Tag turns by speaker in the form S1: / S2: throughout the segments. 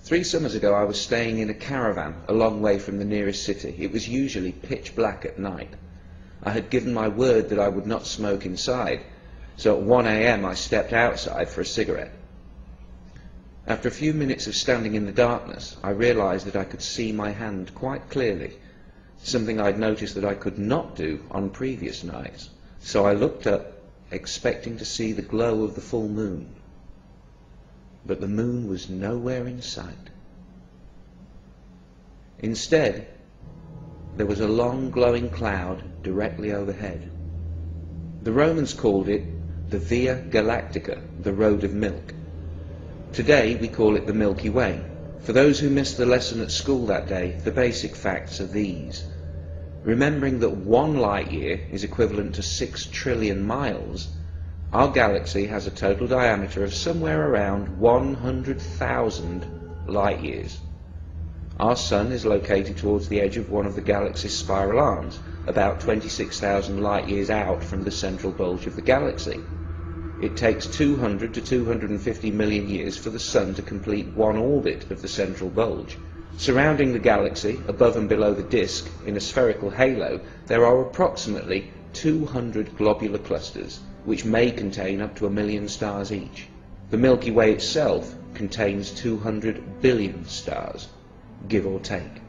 S1: 3 summers ago I was staying in a caravan a long way from the nearest city. It was usually pitch black at night. I had given my word that I would not smoke inside, so at 1 a.m. I stepped outside for a cigarette. After a few minutes of standing in the darkness, I realized that I could see my hand quite clearly, something I'd noticed that I could not do on previous nights. So I looked up, expecting to see the glow of the full moon. But the moon was nowhere in sight. Instead, there was a long glowing cloud directly overhead. The Romans called it the Via Galactica, the Road of Milk. Today we call it the Milky Way. For those who missed the lesson at school that day, the basic facts are these. Remembering that 1 light year is equivalent to 6 trillion miles, our galaxy has a total diameter of somewhere around 100,000 light years. Our Sun is located towards the edge of one of the galaxy's spiral arms, about 26,000 light years out from the central bulge of the galaxy. It takes 200 to 250 million years for the Sun to complete one orbit of the central bulge. Surrounding the galaxy, above and below the disk, in a spherical halo, there are approximately 200 globular clusters, which may contain up to 1 million stars each. The Milky Way itself contains 200 billion stars, give or take.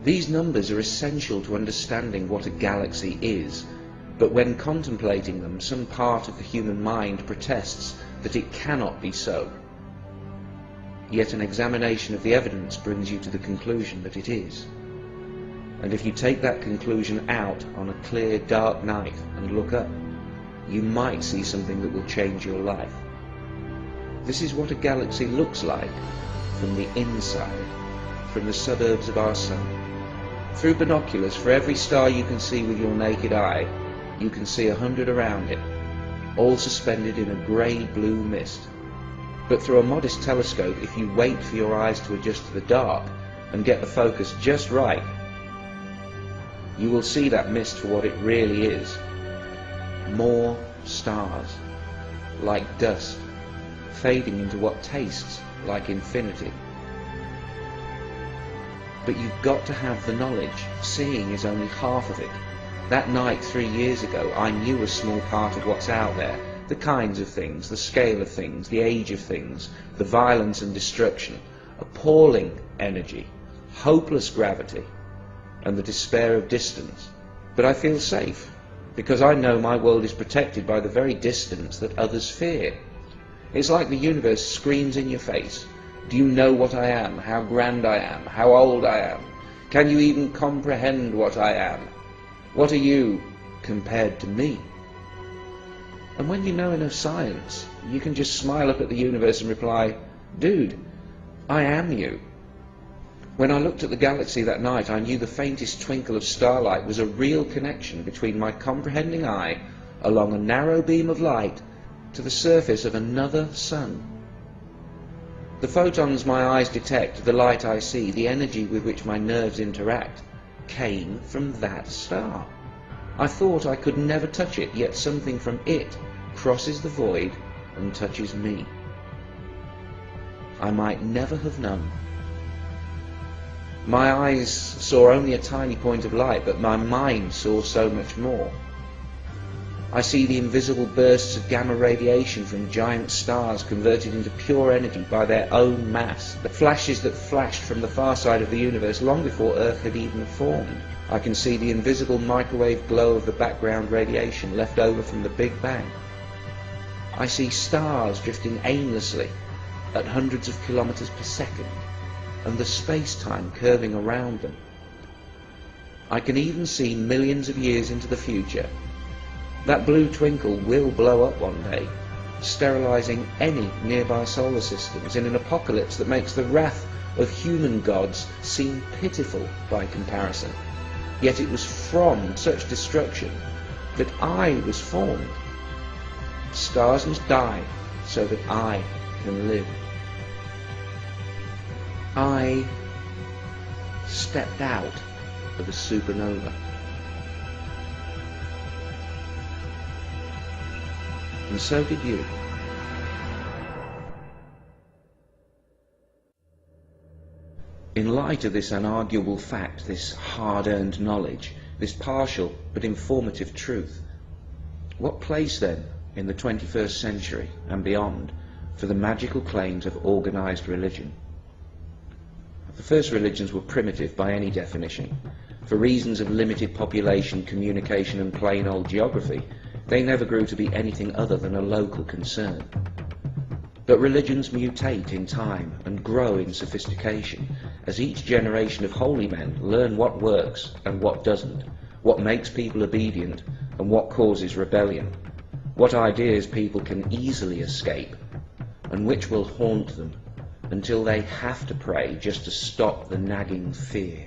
S1: These numbers are essential to understanding what a galaxy is, but when contemplating them, some part of the human mind protests that it cannot be so. Yet an examination of the evidence brings you to the conclusion that it is. And if you take that conclusion out on a clear, dark night and look up, you might see something that will change your life. This is what a galaxy looks like from the inside, from the suburbs of our Sun. Through binoculars, for every star you can see with your naked eye, you can see 100 around it, all suspended in a grey-blue mist. But through a modest telescope, if you wait for your eyes to adjust to the dark and get the focus just right, you will see that mist for what it really is. More stars, like dust, fading into what tastes like infinity. But you've got to have the knowledge. Seeing is only half of it. That night 3 years ago, I knew a small part of what's out there. The kinds of things, the scale of things, the age of things, the violence and destruction, appalling energy, hopeless gravity, and the despair of distance. But I feel safe, because I know my world is protected by the very distance that others fear. It's like the universe screams in your face. Do you know what I am, how grand I am, how old I am? Can you even comprehend what I am? What are you compared to me? And when you know enough science, you can just smile up at the universe and reply, dude, I am you. When I looked at the galaxy that night, I knew the faintest twinkle of starlight was a real connection between my comprehending eye along a narrow beam of light to the surface of another sun. The photons my eyes detect, the light I see, the energy with which my nerves interact, came from that star. I thought I could never touch it, yet something from it crosses the void and touches me. I might never have known. My eyes saw only a tiny point of light, but my mind saw so much more. I see the invisible bursts of gamma radiation from giant stars converted into pure energy by their own mass, the flashes that flashed from the far side of the universe long before Earth had even formed. I can see the invisible microwave glow of the background radiation left over from the Big Bang. I see stars drifting aimlessly at hundreds of kilometers per second, and the space-time curving around them. I can even see millions of years into the future. That blue twinkle will blow up one day, sterilizing any nearby solar systems in an apocalypse that makes the wrath of human gods seem pitiful by comparison. Yet it was from such destruction that I was formed. Stars must die so that I can live. I stepped out of a supernova. And so did you. In light of this unarguable fact, this hard-earned knowledge, this partial but informative truth, what place then in the 21st century and beyond for the magical claims of organized religion? The first religions were primitive by any definition. For reasons of limited population, communication and plain old geography, they never grew to be anything other than a local concern. But religions mutate in time and grow in sophistication as each generation of holy men learn what works and what doesn't, what makes people obedient and what causes rebellion, what ideas people can easily escape and which will haunt them until they have to pray just to stop the nagging fear.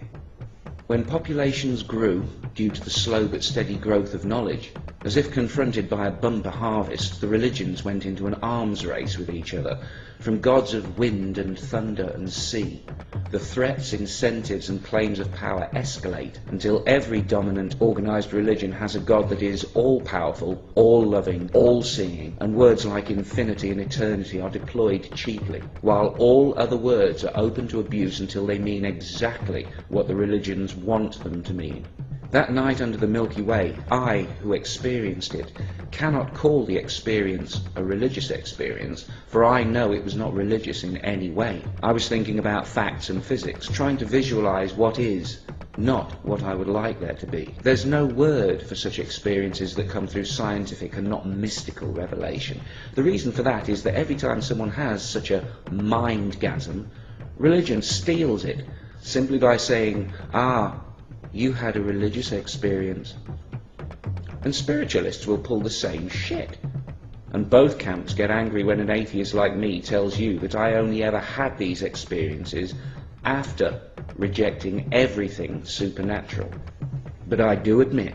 S1: When populations grew due to the slow but steady growth of knowledge, as if confronted by a bumper harvest, the religions went into an arms race with each other, from gods of wind and thunder and sea. The threats, incentives and claims of power escalate until every dominant organized religion has a god that is all-powerful, all-loving, all-seeing, and words like infinity and eternity are deployed cheaply, while all other words are open to abuse until they mean exactly what the religions want them to mean. That night under the Milky Way, I, who experienced it, cannot call the experience a religious experience, for I know it was not religious in any way. I was thinking about facts and physics, trying to visualize what is, not what I would like there to be. There's no word for such experiences that come through scientific and not mystical revelation. The reason for that is that every time someone has such a mindgasm, religion steals it, simply by saying, you had a religious experience. And spiritualists will pull the same shit. And both camps get angry when an atheist like me tells you that I only ever had these experiences after rejecting everything supernatural. But I do admit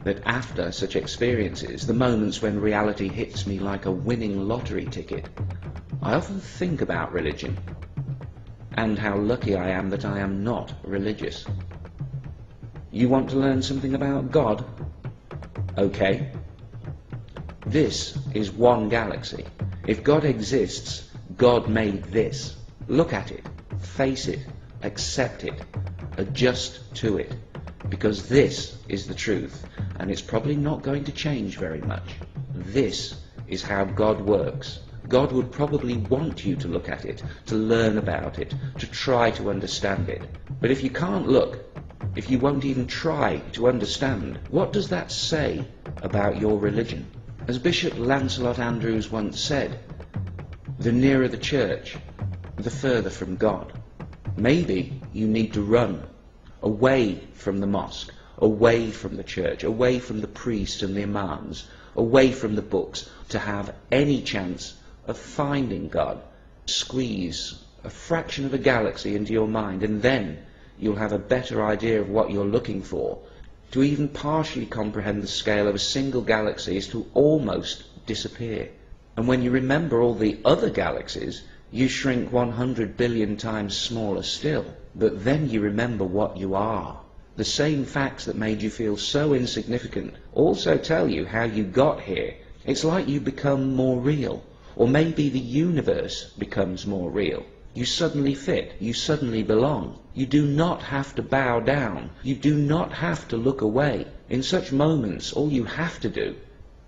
S1: that after such experiences, the moments when reality hits me like a winning lottery ticket, I often think about religion and how lucky I am that I am not religious. You want to learn something about God? Okay. This is one galaxy. If God exists, God made this. Look at it, face it, accept it, adjust to it, because this is the truth, and it's probably not going to change very much. This is how God works. God would probably want you to look at it, to learn about it, to try to understand it. But if you can't look, if you won't even try to understand, what does that say about your religion? As Bishop Lancelot Andrewes once said, the nearer the church, the further from God. Maybe you need to run away from the mosque, away from the church, away from the priests and the imams, away from the books, to have any chance of finding God. Squeeze a fraction of a galaxy into your mind, and then you'll have a better idea of what you're looking for. To even partially comprehend the scale of a single galaxy is to almost disappear. And when you remember all the other galaxies, you shrink 100 billion times smaller still. But then you remember what you are. The same facts that made you feel so insignificant also tell you how you got here. It's like you become more real. Or maybe the universe becomes more real. You suddenly fit, you suddenly belong. You do not have to bow down. You do not have to look away. In such moments, all you have to do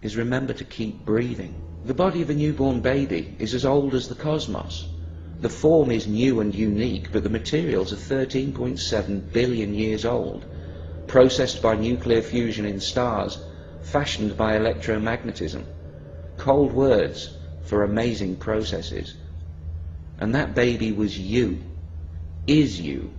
S1: is remember to keep breathing. The body of a newborn baby is as old as the cosmos. The form is new and unique, but the materials are 13.7 billion years old, processed by nuclear fusion in stars, fashioned by electromagnetism. Cold words for amazing processes. And that baby was you, is you.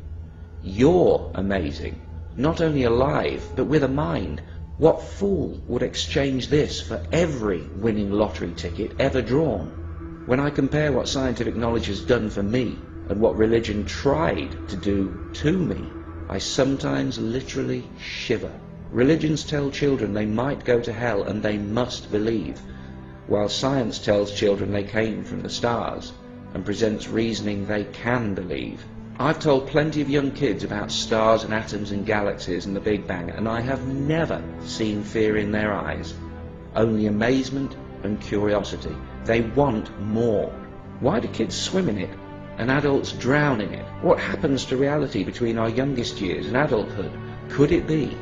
S1: You're amazing, not only alive, but with a mind. What fool would exchange this for every winning lottery ticket ever drawn? When I compare what scientific knowledge has done for me and what religion tried to do to me, I sometimes literally shiver. Religions tell children they might go to hell and they must believe, while science tells children they came from the stars and presents reasoning they can believe. I've told plenty of young kids about stars and atoms and galaxies and the Big Bang, and I have never seen fear in their eyes, only amazement and curiosity. They want more. Why do kids swim in it? and adults drown in it. What happens to reality between our youngest years and adulthood? Could it be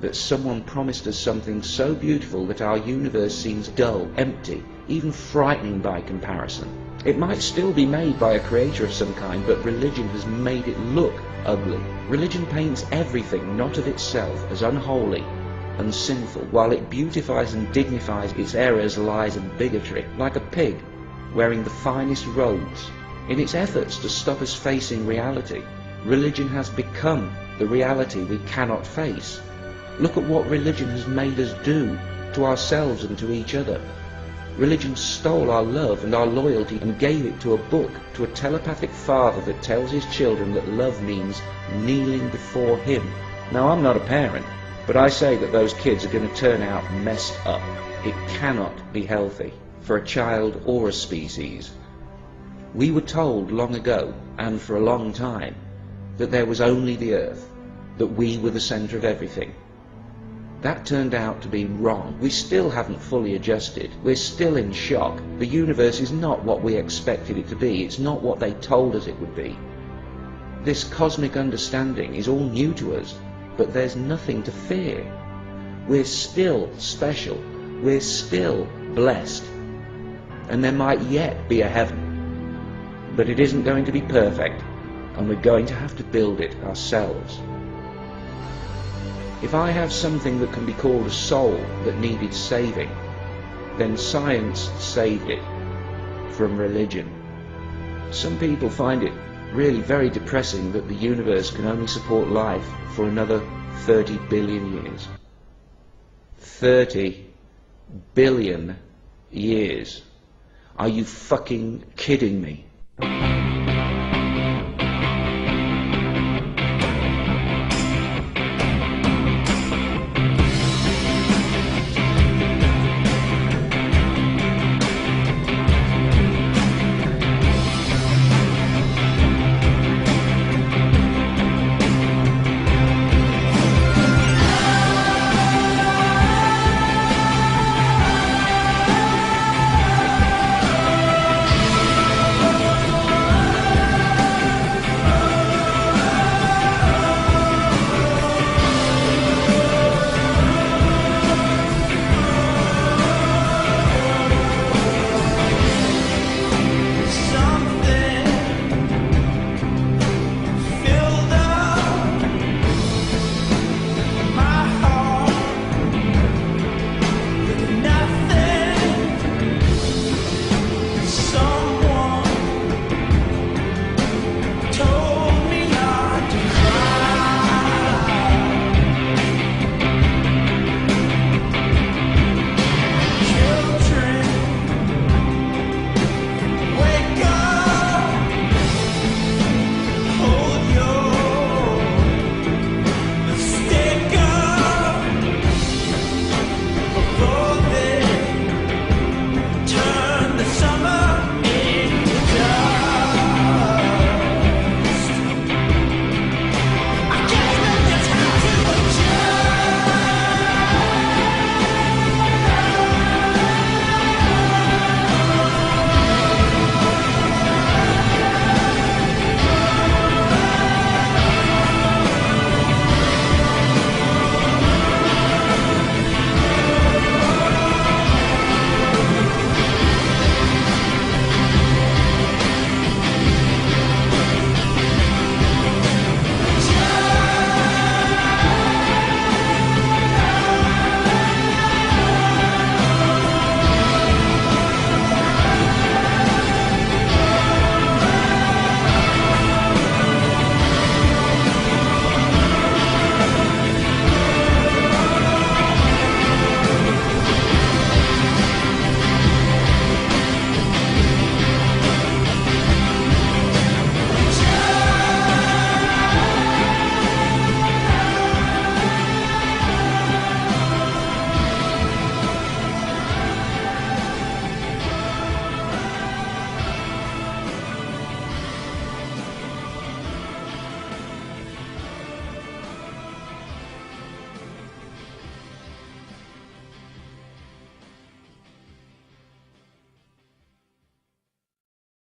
S1: that someone promised us something so beautiful that our universe seems dull, empty, even frightening by comparison? It might still be made by a creator of some kind, but religion has made it look ugly. Religion paints everything not of itself as unholy and sinful, while it beautifies and dignifies its errors, lies and bigotry, like a pig wearing the finest robes. In its efforts to stop us facing reality, religion has become the reality we cannot face. Look at what religion has made us do to ourselves and to each other. Religion stole our love and our loyalty and gave it to a book, to a telepathic father that tells his children that love means kneeling before him. Now, I'm not a parent, but I say that those kids are going to turn out messed up. It cannot be healthy for a child or a species. We were told long ago, and for a long time, that there was only the earth, that we were the centre of everything. That turned out to be wrong. We still haven't fully adjusted. We're still in shock. The universe is not what we expected it to be. It's not what they told us it would be. This cosmic understanding is all new to us, but there's nothing to fear. We're still special. We're still blessed. And there might yet be a heaven. But it isn't going to be perfect, and we're going to have to build it ourselves. If I have something that can be called a soul that needed saving, then science saved it from religion. Some people find it really very depressing that the universe can only support life for another 30 billion years. 30 billion years. Are you fucking kidding me?